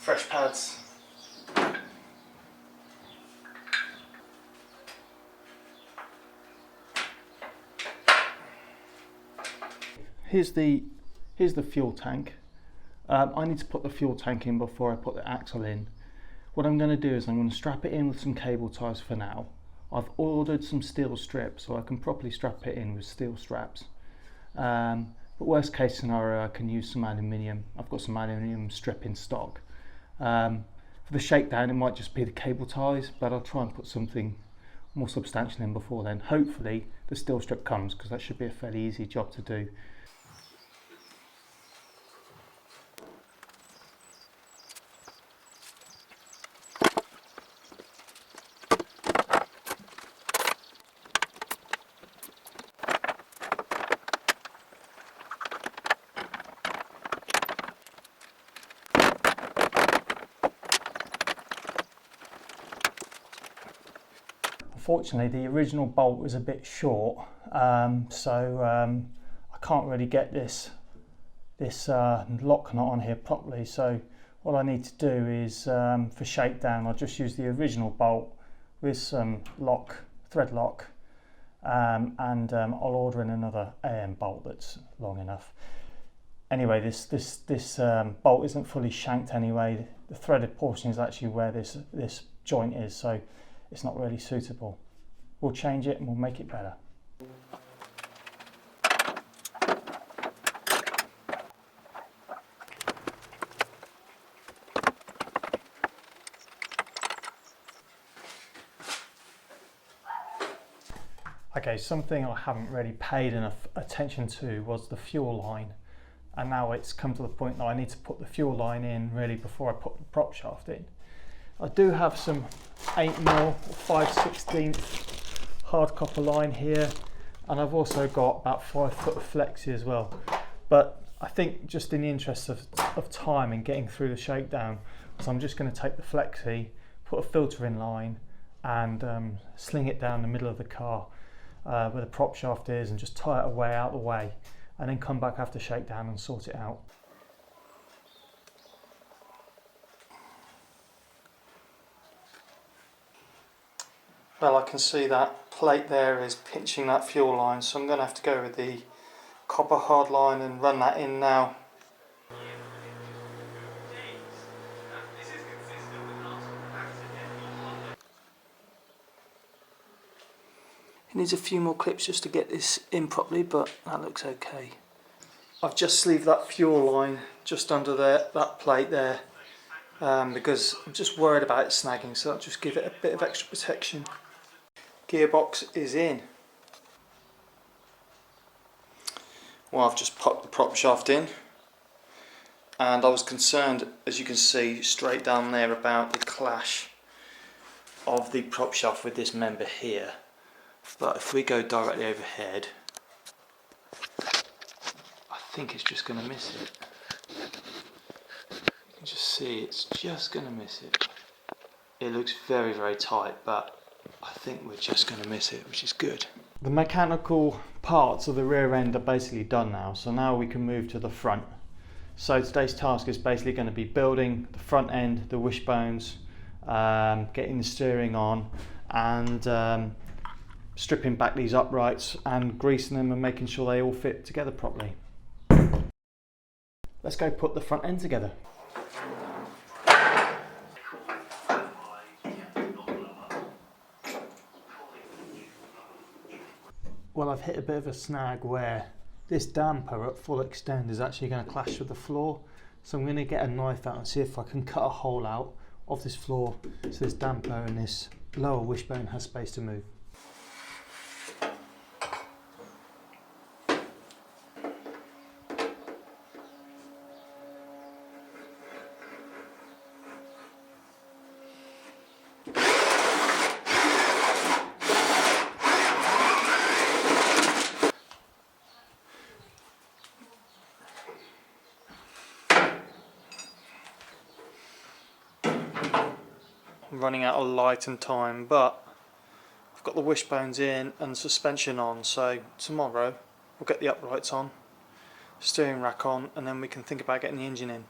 fresh pads. Here's the fuel tank. I need to put the fuel tank in before I put the axle in. What I'm going to do is I'm going to strap it in with some cable ties for now. I've ordered some steel strips so I can properly strap it in with steel straps. But worst case scenario, I can use some aluminium. I've got some aluminium strip in stock. For the shakedown, it might just be the cable ties, but I'll try and put something more substantial in before then. Hopefully the steel strip comes, because that should be a fairly easy job to do. Unfortunately, the original bolt was a bit short, so I can't really get this lock nut on here properly. So what I need to do is, for shakedown, I'll just use the original bolt with some thread lock, and I'll order in another AM bolt that's long enough. Anyway, this bolt isn't fully shanked anyway. The threaded portion is actually where this joint is, so it's not really suitable. We'll change it and we'll make it better. Okay, something I haven't really paid enough attention to was the fuel line. And now it's come to the point that I need to put the fuel line in really before I put the prop shaft in. I do have some 8mm or 5/16 hard copper line here, and I've also got about 5 foot of flexi as well. But I think just in the interest of time and getting through the shakedown, so I'm just going to take the flexi, put a filter in line, and sling it down the middle of the car where the prop shaft is, and just tie it away out the way, and then come back after shakedown and sort it out. Well, I can see that plate there is pinching that fuel line, so I'm going to have to go with the copper hard line and run that in now. It needs a few more clips just to get this in properly, but that looks okay. I've just sleeved that fuel line just under that plate there, because I'm just worried about it snagging, so I'll just give it a bit of extra protection. Gearbox is in. Well, I've just popped the prop shaft in, and I was concerned, as you can see straight down there, about the clash of the prop shaft with this member here. But if we go directly overhead, I think it's just going to miss it. You can just see it's just going to miss it. It looks very, very tight, but I think we're just going to miss it, which is good. The mechanical parts of the rear end are basically done now, so now we can move to the front. So today's task is basically going to be building the front end, the wishbones, getting the steering on, and stripping back these uprights and greasing them and making sure they all fit together properly. Let's go put the front end together. Well, I've hit a bit of a snag where this damper at full extend is actually going to clash with the floor, so I'm going to get a knife out and see if I can cut a hole out of this floor so this damper and this lower wishbone has space to move. I'm running out of light and time, but I've got the wishbones in and the suspension on, so tomorrow we'll get the uprights on, steering rack on, and then we can think about getting the engine in.